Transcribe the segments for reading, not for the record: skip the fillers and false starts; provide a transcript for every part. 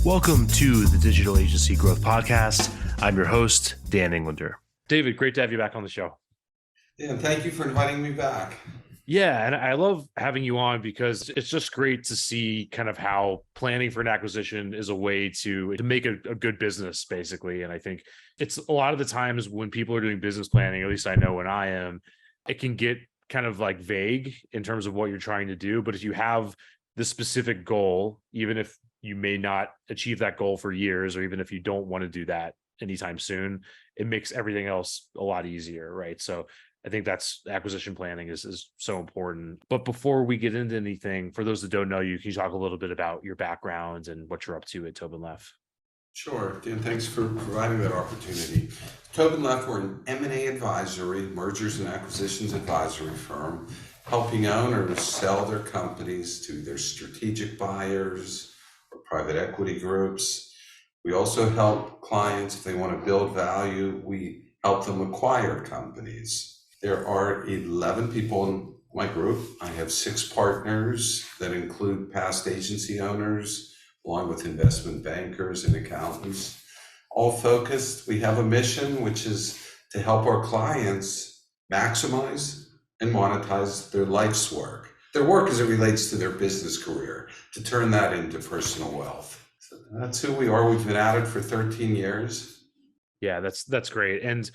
Welcome to the Digital Agency Growth Podcast. I'm your host, Dan Englander. David, great to have you back on the show. Yeah, and thank you for inviting me back. Yeah, and I love having you on because it's just great to see kind of how planning for an acquisition is a way to make a good business, basically. And I think it's a lot of the times when people are doing business planning, at least I know when I am, it can get kind of like vague in terms of what you're trying to do. But if you have the specific goal, even if you may not achieve that goal for years, or even if you don't want to do that anytime soon, it makes everything else a lot easier, right? So I think that's acquisition planning is so important. But before we get into anything, for those that don't know you, can you talk a little bit about your background and what you're up to at TobinLeff? Sure, Dan, thanks for providing that opportunity. TobinLeff, we're an M&A advisory, mergers and acquisitions advisory firm, helping owners sell their companies to their strategic buyers or private equity groups. We also help clients, if they want to build value, we help them acquire companies. There are 11 people in my group. I have 6 partners that include past agency owners, along with investment bankers and accountants. All focused, we have a mission, which is to help our clients maximize and monetize their life's work. Their work as it relates to their business career, to turn that into personal wealth. So that's who we are. We've been at it for 13 years. Yeah, that's great. And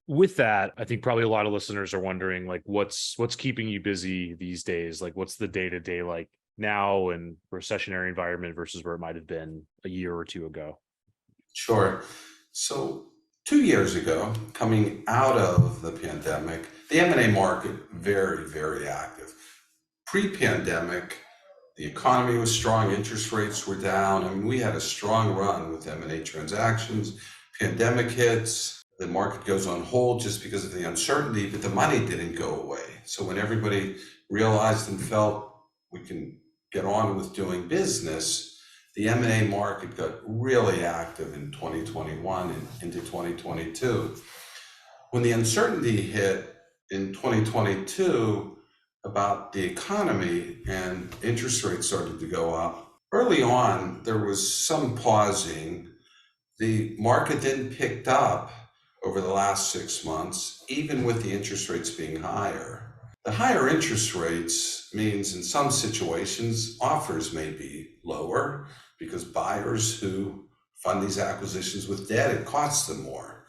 with that, I think probably a lot of listeners are wondering, like, what's keeping you busy these days? Like, what's the day-to-day like now in recessionary environment versus where it might have been a year or two ago? Sure. So 2 years ago, coming out of the pandemic, the M&A market, very, very active. Pre-pandemic, the economy was strong, interest rates were down. I mean, we had a strong run with M&A transactions. Pandemic hits, the market goes on hold just because of the uncertainty, but the money didn't go away. So when everybody realized and felt we can get on with doing business, the M&A market got really active in 2021 and into 2022. When the uncertainty hit in 2022 about the economy and interest rates started to go up, early on there was some pausing. The market then picked up over the last 6 months, even with the interest rates being higher. The higher interest rates means in some situations, offers may be lower because buyers who fund these acquisitions with debt, it costs them more.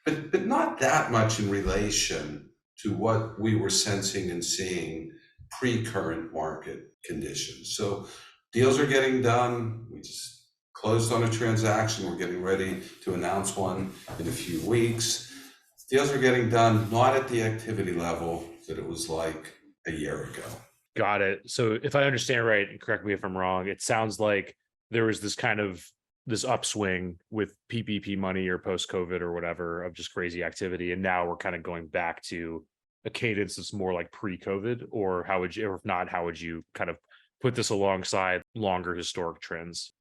But not that much in relation to what we were sensing and seeing pre-current market conditions. So deals are getting done. We just closed on a transaction. We're getting ready to announce one in a few weeks. Deals are getting done, not at the activity level that it was like a year ago. Got it. So if I understand right, and correct me if I'm wrong, it sounds like there was this upswing with PPP money or post-COVID or whatever of just crazy activity. And now we're kind of going back to a cadence that's more like pre-COVID, or or if not, how would you kind of put this alongside longer historic trends?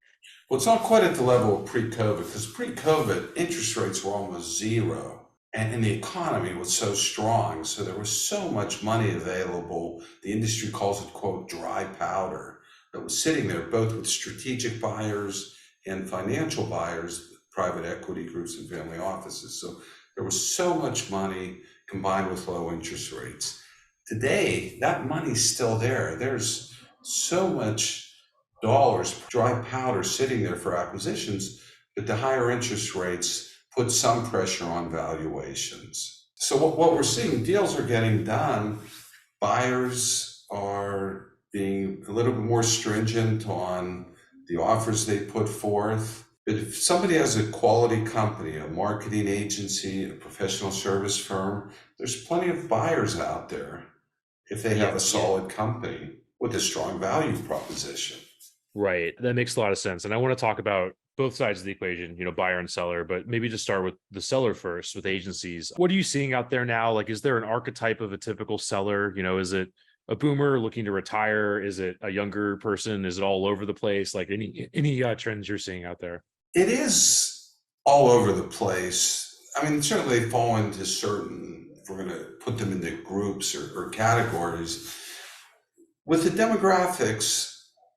Well, it's not quite at the level of pre-COVID, because pre-COVID, interest rates were almost zero. And the economy was so strong. So there was so much money available. The industry calls it, quote, dry powder, that was sitting there, both with strategic buyers and financial buyers, private equity groups and family offices. So there was so much money combined with low interest rates. Today, that money's still there. There's so much dollars, dry powder sitting there for acquisitions, but the higher interest rates put some pressure on valuations. So what we're seeing, deals are getting done. Buyers are being a little bit more stringent on the offers they put forth. But if somebody has a quality company, a marketing agency, a professional service firm, there's plenty of buyers out there if they have a solid company with a strong value proposition. Right. That makes a lot of sense. And I want to talk about both sides of the equation, buyer and seller, but maybe just start with the seller first, with agencies. What are you seeing out there now? Like, is there an archetype of a typical seller? Is it a boomer looking to retire? Is it a younger person? Is it all over the place? Like any trends you're seeing out there? It is all over the place. I mean, certainly they fall into certain, if we're going to put them into groups or categories. With the demographics,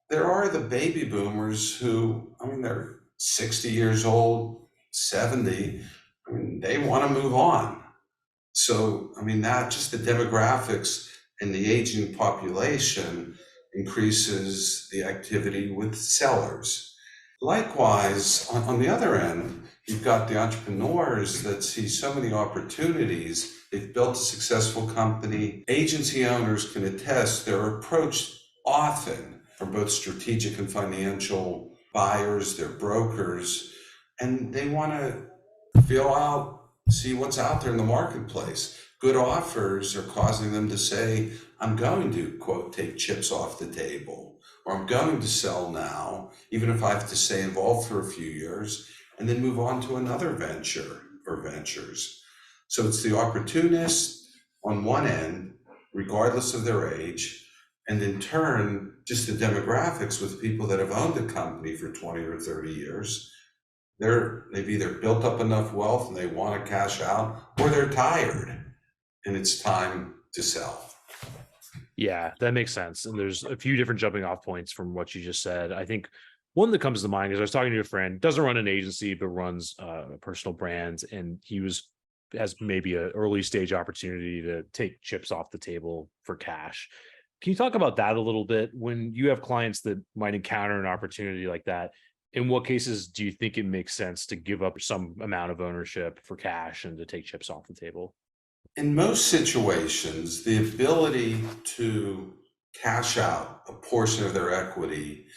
there are the baby boomers who, I mean, they're 60 years old, 70, I mean, they want to move on. So, I mean, that just the demographics and the aging population increases the activity with sellers. Likewise, on the other end, you've got the entrepreneurs that see so many opportunities. They've built a successful company. Agency owners can attest they're approached often from both strategic and financial buyers, their brokers, and they want to feel out, see what's out there in the marketplace. Good offers are causing them to say, I'm going to, quote, take chips off the table, or I'm going to sell now, even if I have to stay involved for a few years, and then move on to another venture or ventures. So it's the opportunist on one end, regardless of their age, and in turn, just the demographics with people that have owned a company for 20 or 30 years. They've either built up enough wealth and they want to cash out, or they're tired and it's time to sell. Yeah, that makes sense. And there's a few different jumping off points from what you just said. I think one that comes to mind is I was talking to a friend, doesn't run an agency, but runs a personal brand. And has maybe an early stage opportunity to take chips off the table for cash. Can you talk about that a little bit? When you have clients that might encounter an opportunity like that, in what cases do you think it makes sense to give up some amount of ownership for cash and to take chips off the table? In most situations, the ability to cash out a portion of their equity,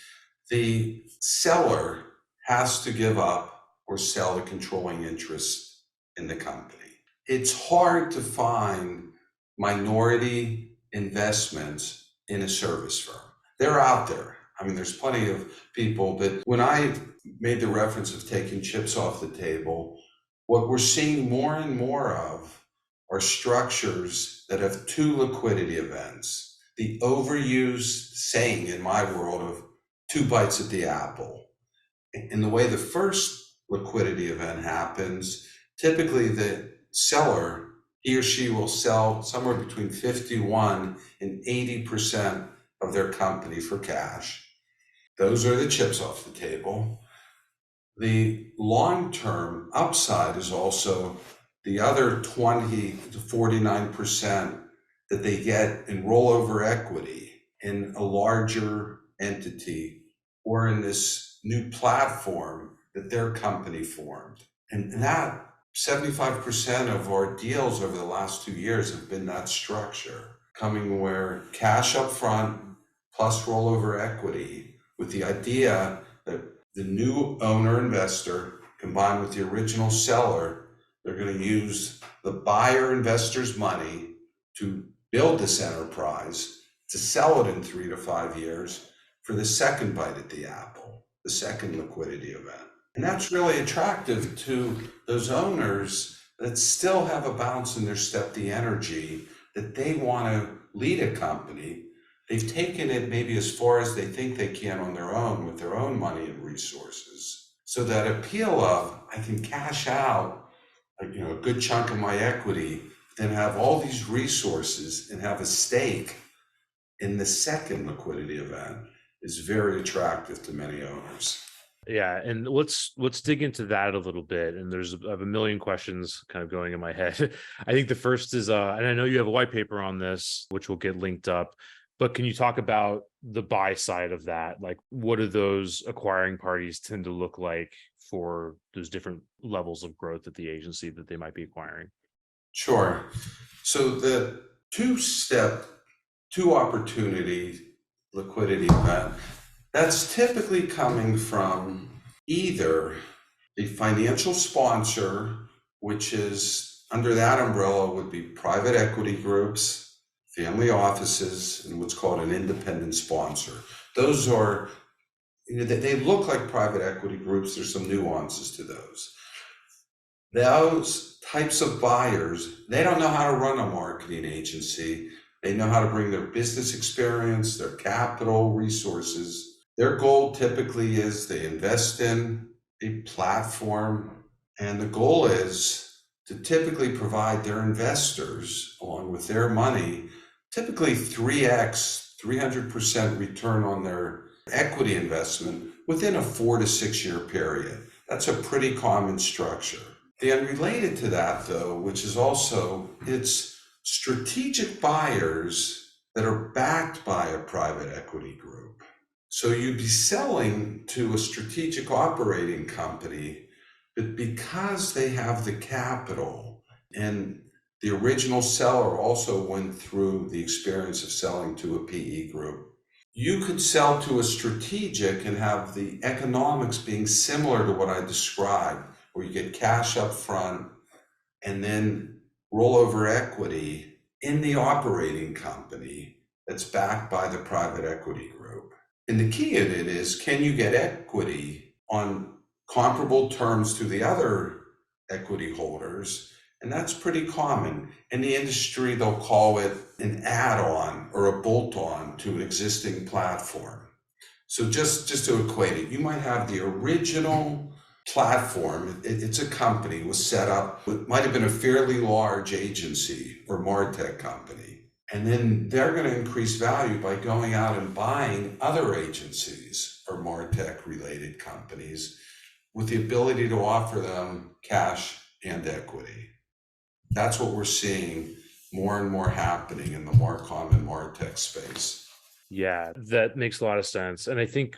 the seller has to give up or sell the controlling interest in the company. It's hard to find minority investments in a service firm. They're out there. I mean, there's plenty of people, but when I made the reference of taking chips off the table, what we're seeing more and more of are structures that have two liquidity events. The overused saying in my world of two bites at the apple. In the way the first liquidity event happens, typically the seller, he or she will sell somewhere between 51 and 80% of their company for cash. Those are the chips off the table. The long-term upside is also the other 20 to 49% that they get in rollover equity in a larger entity or in this new platform that their company formed. And that 75% of our deals over the last 2 years have been that structure, coming where cash up front plus rollover equity, with the idea that the new owner investor combined with the original seller, they're going to use the buyer investor's money to build this enterprise, to sell it in 3 to 5 years for the second bite at the apple, the second liquidity event. And that's really attractive to those owners that still have a bounce in their step, the energy that they want to lead a company. They've taken it maybe as far as they think they can on their own with their own money and resources. So that appeal of I can cash out a good chunk of my equity, then have all these resources and have a stake in the second liquidity event is very attractive to many owners. Yeah, and let's dig into that a little bit. And I have a million questions kind of going in my head. I think the first is, and I know you have a white paper on this, which will get linked up, but can you talk about the buy side of that? Like, what do those acquiring parties tend to look like for those different levels of growth at the agency that they might be acquiring? Sure. So the two opportunity liquidity event, that's typically coming from either a financial sponsor, which is under that umbrella would be private equity groups, family offices, and what's called an independent sponsor. Those are, they look like private equity groups. There's some nuances to those. Those types of buyers, they don't know how to run a marketing agency. They know how to bring their business experience, their capital resources. Their goal typically is they invest in a platform, and the goal is to typically provide their investors, along with their money, typically 3x, 300% return on their equity investment within a 4 to 6 year period. That's a pretty common structure. The unrelated to that, though, which is also, it's strategic buyers that are backed by a private equity group. So you'd be selling to a strategic operating company, but because they have the capital, and the original seller also went through the experience of selling to a PE group, you could sell to a strategic and have the economics being similar to what I described, where you get cash up front and then rollover equity in the operating company that's backed by the private equity group. And the key in it is, can you get equity on comparable terms to the other equity holders? And that's pretty common. In the industry, they'll call it an add-on or a bolt-on to an existing platform. So just to equate it, you might have the original platform. It's a company, was set up, it might have been a fairly large agency or MarTech company. And then they're going to increase value by going out and buying other agencies or MarTech related companies with the ability to offer them cash and equity. That's what we're seeing more and more happening in the Marcom and MarTech space. Yeah, that makes a lot of sense. And I think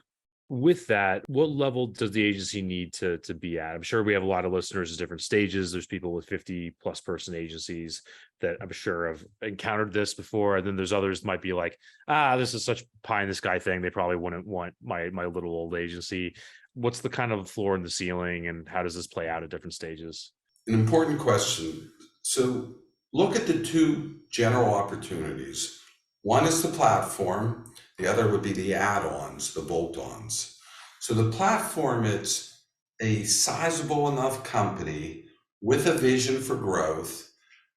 with that, what level does the agency need to be at? I'm sure we have a lot of listeners at different stages. There's people with 50 plus person agencies that I'm sure have encountered this before. And then there's others might be like, this is such pie in the sky thing. They probably wouldn't want my little old agency. What's the kind of floor and the ceiling, and how does this play out at different stages? An important question. So look at the two general opportunities. One is the platform, the other would be the add-ons, the bolt-ons. So the platform, it's a sizable enough company with a vision for growth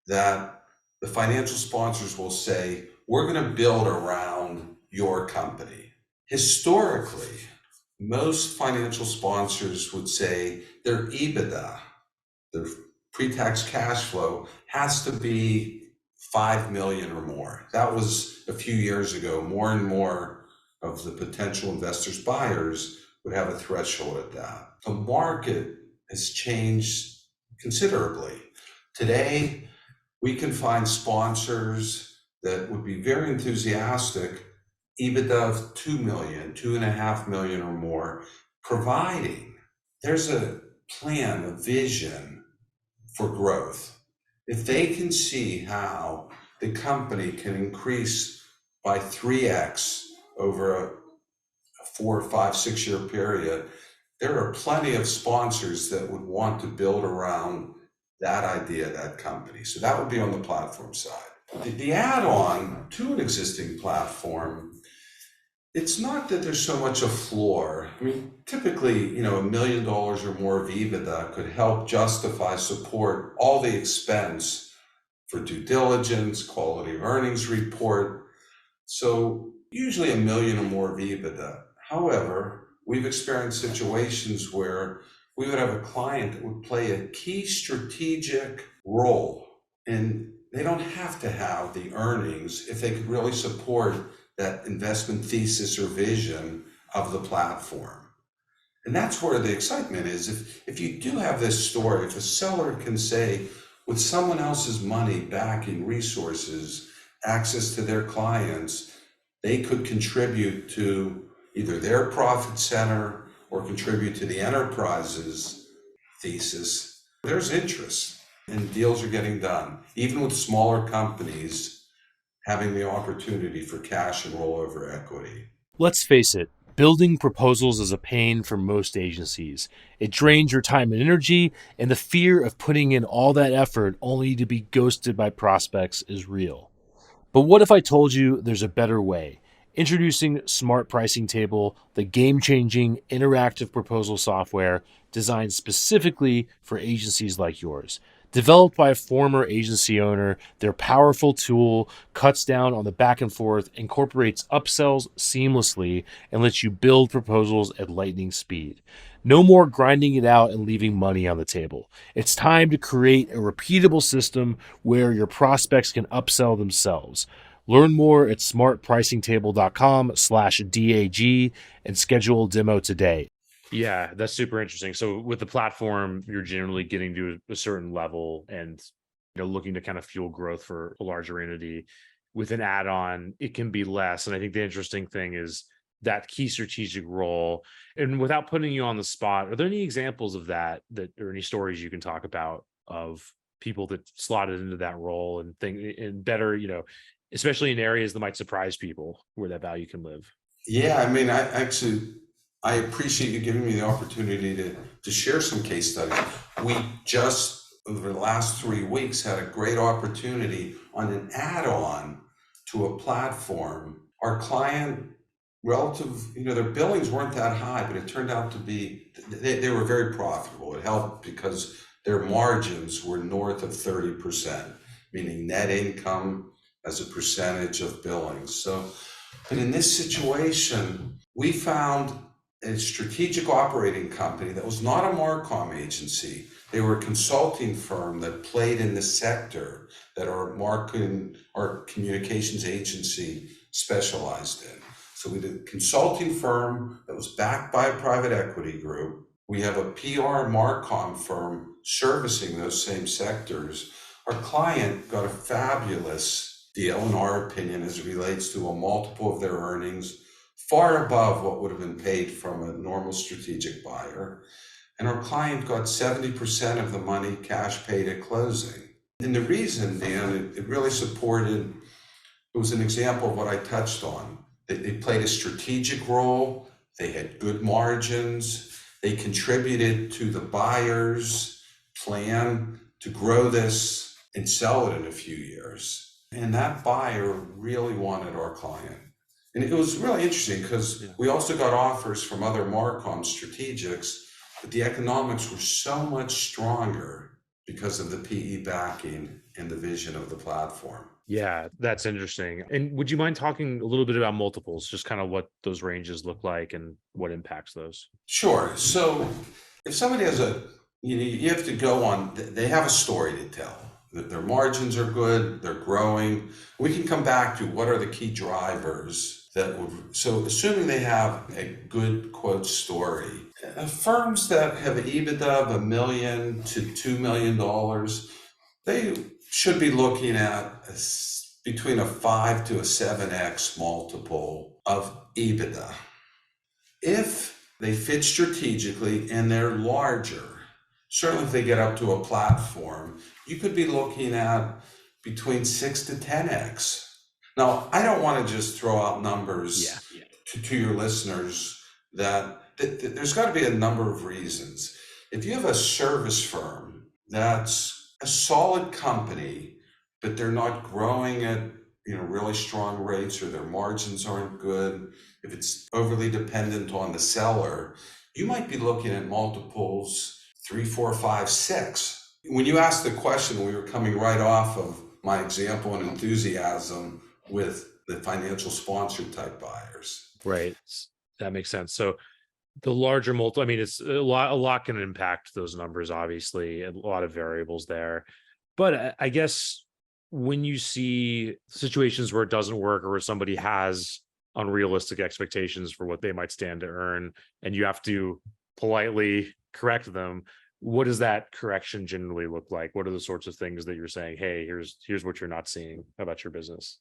that the financial sponsors will say, we're going to build around your company. Historically, most financial sponsors would say their EBITDA, their pre-tax cash flow, has to be 5 million or more. That was a few years ago. More and more of the potential investors, buyers, would have a threshold at that. The market has changed considerably. Today, we can find sponsors that would be very enthusiastic, EBITDA of 2 million, 2.5 million or more, providing there's a plan, a vision for growth. If they can see how the company can increase by 3x over a 4, 5, 6 year period, there are plenty of sponsors that would want to build around that idea, that company. So that would be on the platform side. The add-on to an existing platform, it's not that there's so much a floor. I mean, typically, $1 million or more of EBITDA could help justify, support all the expense for due diligence, quality of earnings report. So usually $1 million or more of EBITDA. However, we've experienced situations where we would have a client that would play a key strategic role, and they don't have to have the earnings if they could really support that investment thesis or vision of the platform. And that's where the excitement is. If you do have this story, if a seller can say, with someone else's money, backing, resources, access to their clients, they could contribute to either their profit center or contribute to the enterprise's thesis, there's interest and deals are getting done. Even with smaller companies having the opportunity for cash and rollover equity. Let's face it, building proposals is a pain for most agencies. It drains your time and energy, and the fear of putting in all that effort only to be ghosted by prospects is real. But what if I told you there's a better way? Introducing Smart Pricing Table, the game-changing interactive proposal software designed specifically for agencies like yours. Developed by a former agency owner, their powerful tool cuts down on the back and forth, incorporates upsells seamlessly, and lets you build proposals at lightning speed. No more grinding it out and leaving money on the table. It's time to create a repeatable system where your prospects can upsell themselves. Learn more at smartpricingtable.com/DAG and schedule a demo today. Yeah, that's super interesting. So with the platform, you're generally getting to a certain level and looking to kind of fuel growth for a larger entity. With an add-on, it can be less. And I think the interesting thing is that key strategic role. And without putting you on the spot, are there any examples of that or any stories you can talk about of people that slotted into that role and think and better, especially in areas that might surprise people where that value can live? Yeah, I mean, I appreciate you giving me the opportunity to share some case studies. We just, over the last 3 weeks, had a great opportunity on an add-on to a platform. Our client, their billings weren't that high, but it turned out to be, they were very profitable. It helped because their margins were north of 30%, meaning net income as a percentage of billings. But in this situation, we found a strategic operating company that was not a Marcom agency. They were a consulting firm that played in the sector that our marketing, our communications agency specialized in. So we did a consulting firm that was backed by a private equity group. We have a PR Marcom firm servicing those same sectors. Our client got a fabulous deal, in our opinion, as it relates to a multiple of their earnings, far above what would have been paid from a normal strategic buyer. And our client got 70% of the money cash paid at closing. And the reason, Dan, it really supported, it was an example of what I touched on. They played a strategic role, they had good margins, they contributed to the buyer's plan to grow this and sell it in a few years. And that buyer really wanted our client. And it was really interesting because we also got offers from other Marcom strategics, but the economics were so much stronger because of the PE backing and the vision of the platform. Yeah, that's interesting. And would you mind talking a little bit about multiples, just kind of what those ranges look like and what impacts those? Sure. So if somebody has you have to go on, they have a story to tell. Their margins are good, they're growing. We can come back to what are the key drivers so assuming they have a good quote story, firms that have an EBITDA of $1 million to $2 million, they should be looking at between a 5 to a 7x multiple of EBITDA. If they fit strategically and they're larger, certainly if they get up to a platform, you could be looking at between 6 to 10x. Now, I don't want to just throw out numbers to your listeners that there's got to be a number of reasons. If you have a service firm that's a solid company, but they're not growing at really strong rates, or their margins aren't good, if it's overly dependent on the seller, you might be looking at multiples 3, 4, 5, 6. When you asked the question, we were coming right off of my example and enthusiasm with the financial sponsor type buyers. Right. That makes sense. So the larger multiple, I mean, it's a lot can impact those numbers, obviously, a lot of variables there. But I guess when you see situations where it doesn't work or where somebody has unrealistic expectations for what they might stand to earn, and you have to politely correct them, what does that correction generally look like? What are the sorts of things that you're saying, hey, here's what you're not seeing about your business?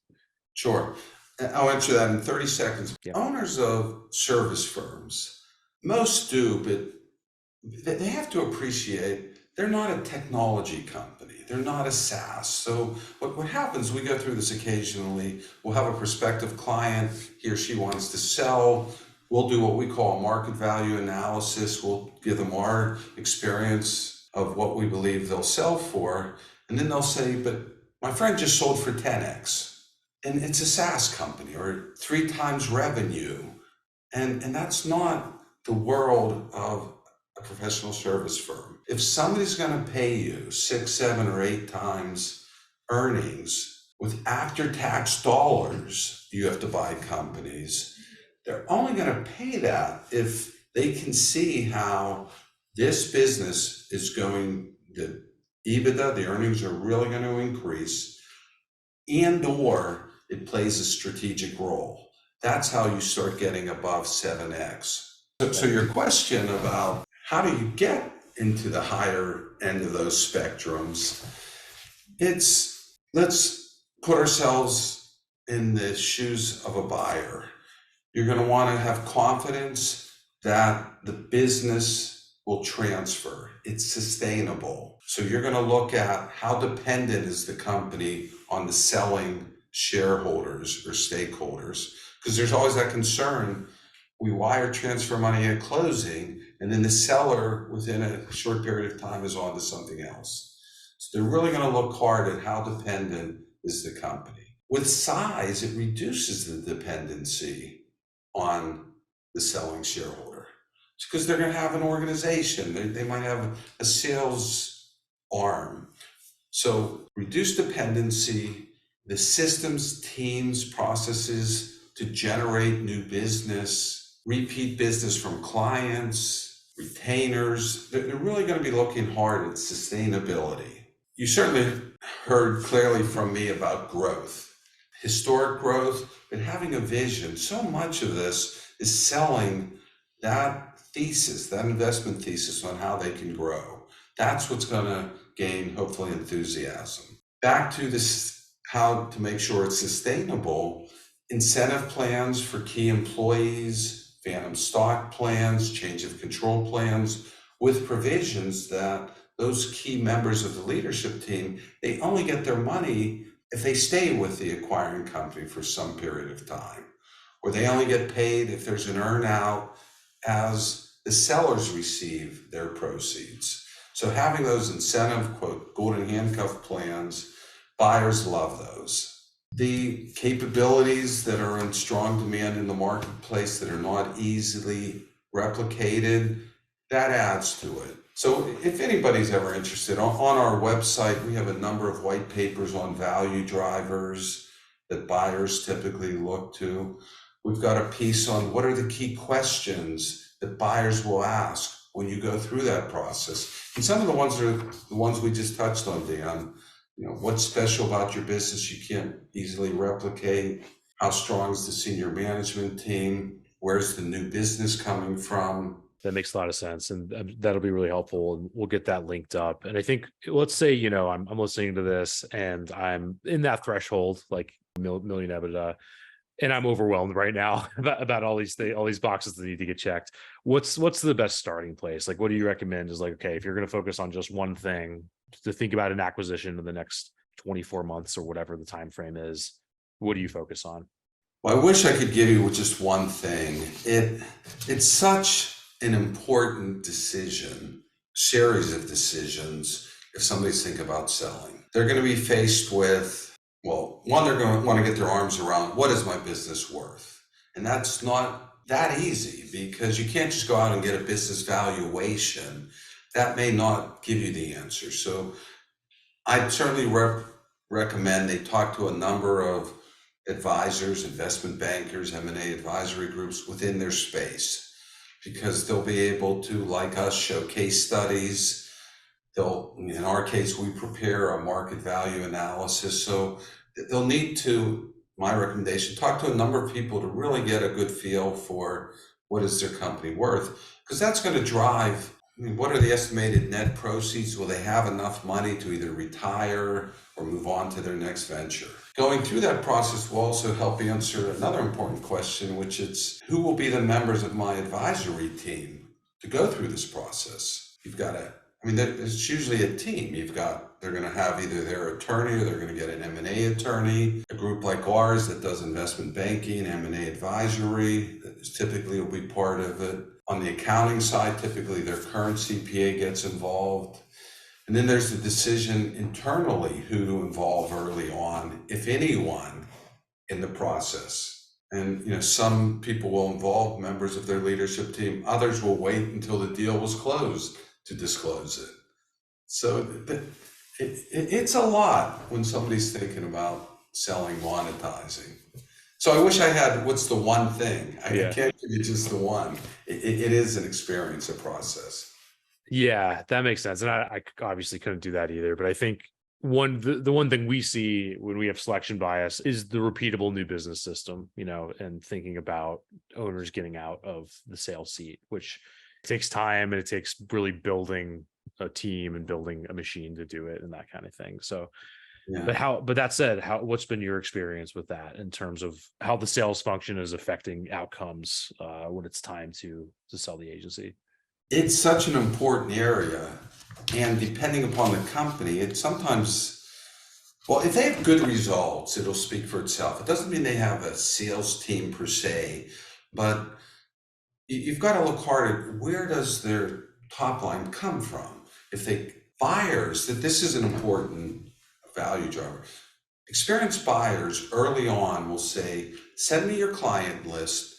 Sure. I'll answer that in 30 seconds. Yeah. Owners of service firms, most do, but they have to appreciate they're not a technology company. They're not a SaaS. So what happens, we go through this occasionally, we'll have a prospective client, he or she wants to sell. We'll do what we call a market value analysis. We'll give them our experience of what we believe they'll sell for. And then they'll say, but my friend just sold for 10x. And it's a SaaS company, or 3 times revenue. And that's not the world of a professional service firm. If somebody's going to pay you 6, 7, or 8 times earnings with after-tax dollars, you have to buy companies. They're only going to pay that if they can see how this business is going, the EBITDA, the earnings are really going to increase, and or it plays a strategic role. That's how you start getting above 7x. So your question about how do you get into the higher end of those spectrums, let's put ourselves in the shoes of a buyer. You're going to want to have confidence that the business will transfer. It's sustainable. So you're going to look at how dependent is the company on the selling shareholders or stakeholders, because there's always that concern. We wire transfer money at closing, and then the seller within a short period of time is on to something else. So they're really going to look hard at how dependent is the company. With size, it reduces the dependency on the selling shareholder. It's because they're going to have an organization. They might have a sales arm. So reduce dependency, the systems, teams, processes to generate new business, repeat business from clients, retainers. They're really going to be looking hard at sustainability. You certainly heard clearly from me about growth, historic growth, but having a vision. So much of this is selling that thesis, that investment thesis on how they can grow. That's what's going to gain, hopefully, enthusiasm. Back to this, how to make sure it's sustainable. Incentive plans for key employees, phantom stock plans, change of control plans, with provisions that those key members of the leadership team, they only get their money if they stay with the acquiring company for some period of time, or they only get paid if there's an earn-out as the sellers receive their proceeds. So having those incentive, quote, golden handcuff plans, buyers love those. The capabilities that are in strong demand in the marketplace that are not easily replicated, that adds to it. So if anybody's ever interested, on our website, we have a number of white papers on value drivers that buyers typically look to. We've got a piece on what are the key questions that buyers will ask when you go through that process. And some of the ones are the ones we just touched on, Dan. You know, what's special about your business you can't easily replicate? How strong is the senior management team? Where's the new business coming from? That makes a lot of sense, and that'll be really helpful, and we'll get that linked up. And I think, let's say, I'm listening to this and I'm in that threshold, like million EBITDA, and I'm overwhelmed right now about all these things, all these boxes that need to get checked. What's the best starting place? Like, what do you recommend is like, okay, if you're going to focus on just one thing, to think about an acquisition in the next 24 months or whatever the time frame is, what do you focus on? Well, I wish I could give you just one thing. It's such an important decision, series of decisions, if somebody's thinking about selling. They're going to be faced with, well, one, they're going to want to get their arms around, what is my business worth? And that's not that easy, because you can't just go out and get a business valuation. That may not give you the answer. So I certainly recommend they talk to a number of advisors, investment bankers, M&A advisory groups within their space, because they'll be able to, like us, show case studies. In our case, we prepare a market value analysis. So they'll need to, my recommendation, talk to a number of people to really get a good feel for what is their company worth, because that's going to drive, what are the estimated net proceeds? Will they have enough money to either retire or move on to their next venture? Going through that process will also help answer another important question, which is, who will be the members of my advisory team to go through this process? You've got there's usually a team. They're going to have either their attorney, or they're going to get an M&A attorney. A group like ours that does investment banking, M&A advisory, that typically will be part of it. On the accounting side, typically their current CPA gets involved. And then there's the decision internally who to involve early on, if anyone, in the process. And some people will involve members of their leadership team. Others will wait until the deal was closed to disclose it. So it's a lot when somebody's thinking about selling, monetizing. So I wish I had, what's the one thing? I can't give you just the one. It is an experience, a process. Yeah, that makes sense. And I obviously couldn't do that either. But I think the one thing we see when we have selection bias is the repeatable new business system, and thinking about owners getting out of the sales seat, which takes time and it takes really building a team and building a machine to do it and that kind of thing. So, Yeah. but that said, what's been your experience with that in terms of how the sales function is affecting outcomes when it's time to sell the agency? It's such an important area. And depending upon the company, it sometimes, well, if they have good results, it'll speak for itself. It doesn't mean they have a sales team per se, but you've got to look hard at where does their top line come from. If they buyers, that this is an important value driver. Experienced buyers early on will say, send me your client list,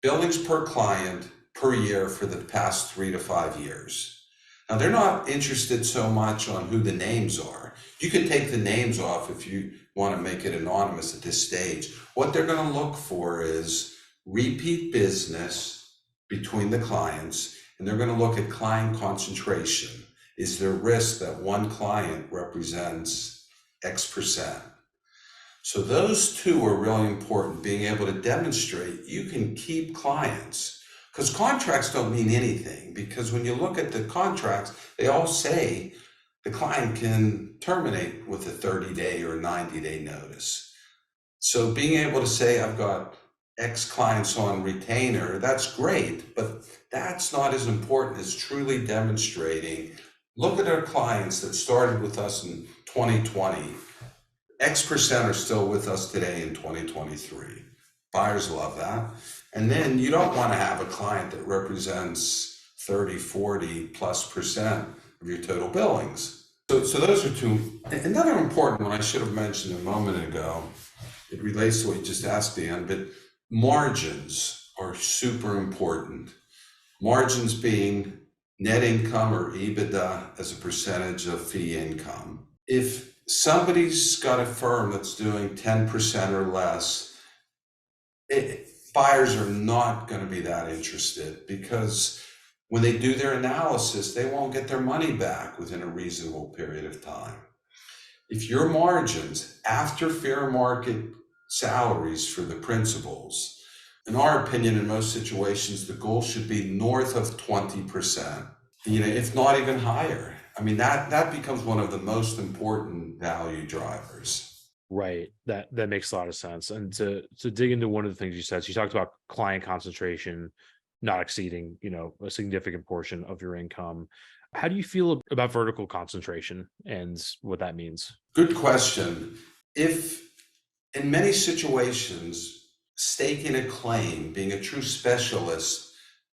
billings per client per year for the past 3 to 5 years. Now, they're not interested so much on who the names are. You could take the names off if you want to make it anonymous at this stage. What they're going to look for is repeat business between the clients, and they're going to look at client concentration. Is there risk that one client represents X percent? So those two are really important, being able to demonstrate you can keep clients. Because contracts don't mean anything, because when you look at the contracts, they all say the client can terminate with a 30-day or 90-day notice. So being able to say, I've got X clients on retainer, that's great, but that's not as important as truly demonstrating. Look at our clients that started with us in 2020. X percent are still with us today in 2023. Buyers love that. And then you don't want to have a client that represents 30, 40 plus percent of your total billings. So those are two. Another important one I should have mentioned a moment ago, it relates to what you just asked, Dan, but margins are super important. Margins being net income or EBITDA as a percentage of fee income. If somebody's got a firm that's doing 10% or less, buyers are not going to be that interested, because when they do their analysis, they won't get their money back within a reasonable period of time. If your margins after fair market salaries for the principals, in our opinion, in most situations, the goal should be north of 20%, if not even higher. I mean, that becomes one of the most important value drivers. Right. That makes a lot of sense. And to dig into one of the things you said, so you talked about client concentration not exceeding, a significant portion of your income. How do you feel about vertical concentration and what that means? Good question. If in many situations, staking a claim, being a true specialist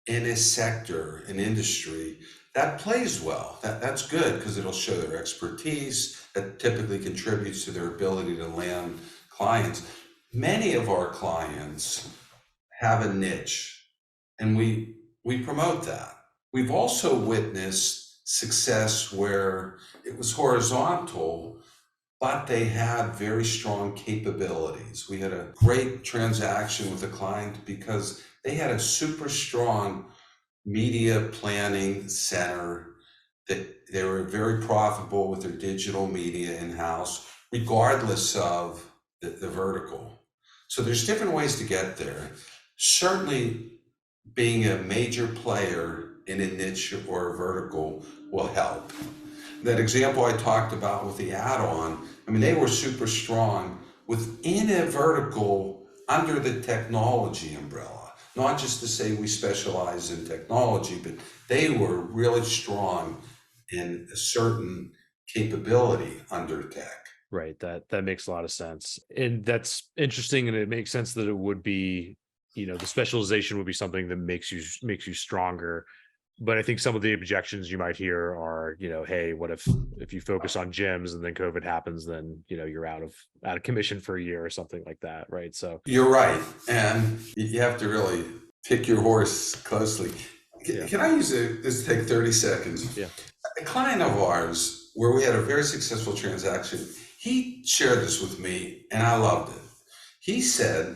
in a sector, an industry, that plays well. That's good because it'll show their expertise. That typically contributes to their ability to land clients. Many of our clients have a niche, and we promote that. We've also witnessed success where it was horizontal, but they had very strong capabilities. We had a great transaction with a client because they had a super strong media planning center, that they were very profitable with their digital media in-house, regardless of the vertical. So there's different ways to get there. Certainly being a major player in a niche or a vertical will help. That example I talked about with the add-on, I mean, they were super strong within a vertical under the technology umbrella. Not just to say we specialize in technology, but they were really strong in a certain capability under tech. Right. That makes a lot of sense. And that's interesting. And it makes sense that it would be, the specialization would be something that makes you stronger. But I think some of the objections you might hear are, hey, what if you focus on gyms and then COVID happens, then you're out of commission for a year or something like that, right? So you're right, and you have to really pick your horse closely. Yeah. Can I use this? Take 30 seconds. Yeah. A client of ours, where we had a very successful transaction, he shared this with me, and I loved it. He said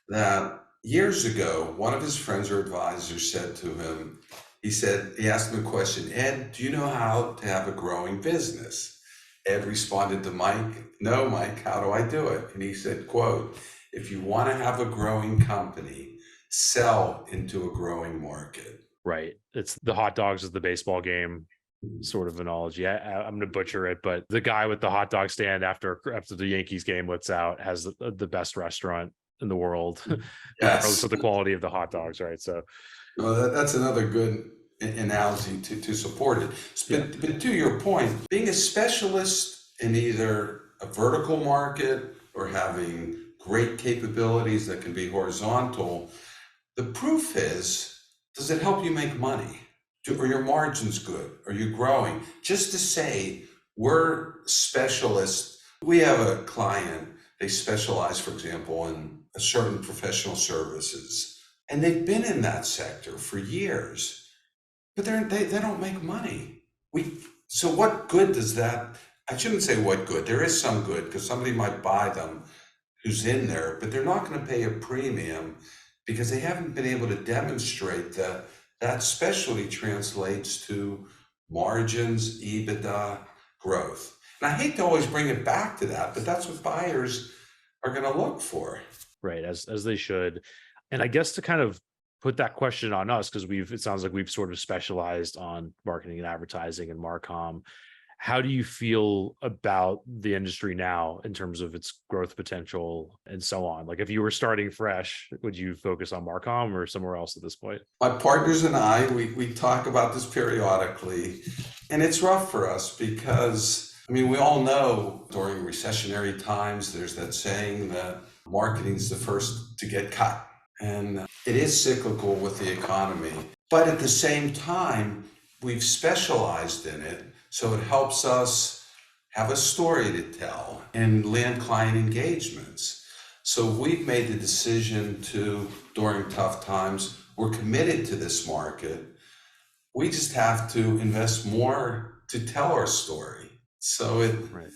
that years ago, one of his friends or advisors said to him, he asked him a question, Ed, do you know how to have a growing business? Ed responded to Mike, "No, Mike, how do I do it?" And he said, quote, "If you want to have a growing company, sell into a growing market." Right. It's the hot dogs is the baseball game sort of analogy. I'm going to butcher it, but the guy with the hot dog stand after the Yankees game lets out has the best restaurant in the world, regardless Yes. of the quality of the hot dogs, right? So, Well, that's another good analogy to support it. yeah, But to your point, being a specialist in either a vertical market or having great capabilities that can be horizontal, the proof is, does it help you make money? Are your margins good? Are you growing? Just to say, we're specialists. We have a client, they specialize, for example, in a certain professional services, and they've been in that sector for years, but they don't make money. So what good does that? I shouldn't say what good. There is some good because somebody might buy them who's in there, but they're not going to pay a premium because they haven't been able to demonstrate that that specialty translates to margins, EBITDA, growth. And I hate to always bring it back to that, but that's what buyers are going to look for. right, as they should. And I guess to kind of put that question on us, because it sounds like we've sort of specialized on marketing and advertising and Marcom. How do you feel about the industry now in terms of its growth potential and so on? Like if you were starting fresh, would you focus on Marcom or somewhere else at this point? My partners and I, we talk about this periodically, and it's rough for us because, I mean, we all know during recessionary times, there's that saying that marketing is the first to get cut. And it is cyclical with the economy. But at the same time, we've specialized in it. So it helps us have a story to tell and land client engagements. So we've made the decision to, during tough times, we're committed to this market. We just have to invest more to tell our story. So Right.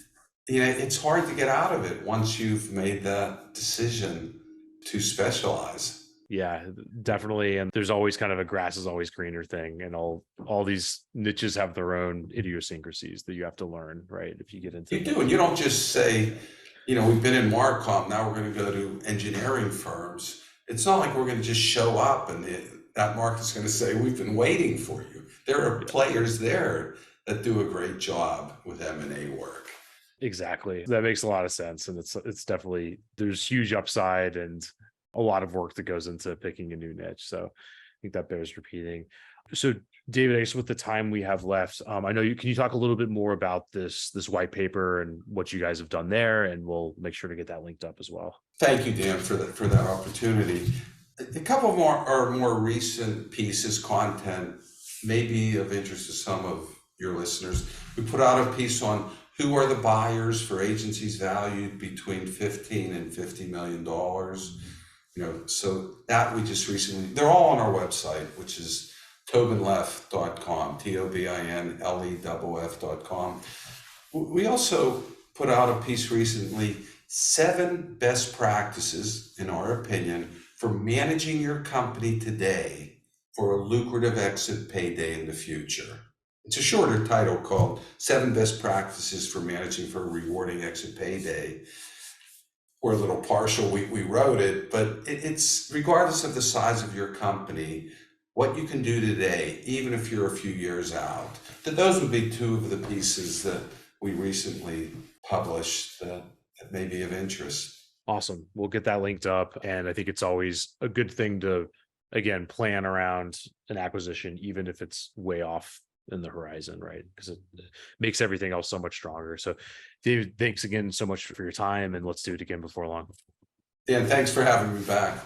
it's hard to get out of it once you've made that decision to specialize. Yeah, definitely. And there's always kind of a grass is always greener thing. And all these niches have their own idiosyncrasies that you have to learn, right? If you get into You do, and you don't just say, we've been in Marcom, now we're going to go to engineering firms. It's not like we're going to just show up and that market's going to say, we've been waiting for you. There are players there that do a great job with M&A work. Exactly. That makes a lot of sense. And it's definitely, there's huge upside and a lot of work that goes into picking a new niche. So I think that bears repeating. So David, I guess with the time we have left, I know can you talk a little bit more about this white paper and what you guys have done there? And we'll make sure to get that linked up as well. Thank you, Dan, for that opportunity. A couple of more recent pieces, content, may be of interest to some of your listeners. We put out a piece on who are the buyers for agencies valued between $15 and $50 million. So that we just recently, they're all on our website, which is TobinLeff.com, TOBINLEFF.com. We also put out a piece recently, 7 best practices, in our opinion, for managing your company today for a lucrative exit payday in the future. It's a shorter title called 7 Best Practices for Managing for a Rewarding Exit Payday. We're a little partial, we wrote it, but it's regardless of the size of your company, what you can do today, even if you're a few years out. Those would be 2 of the pieces that we recently published that may be of interest. Awesome. We'll get that linked up. And I think it's always a good thing to, again, plan around an acquisition, even if it's way off in the horizon, right? Because it makes everything else so much stronger. So David, thanks again so much for your time, and let's do it again before long. Dan, thanks for having me back.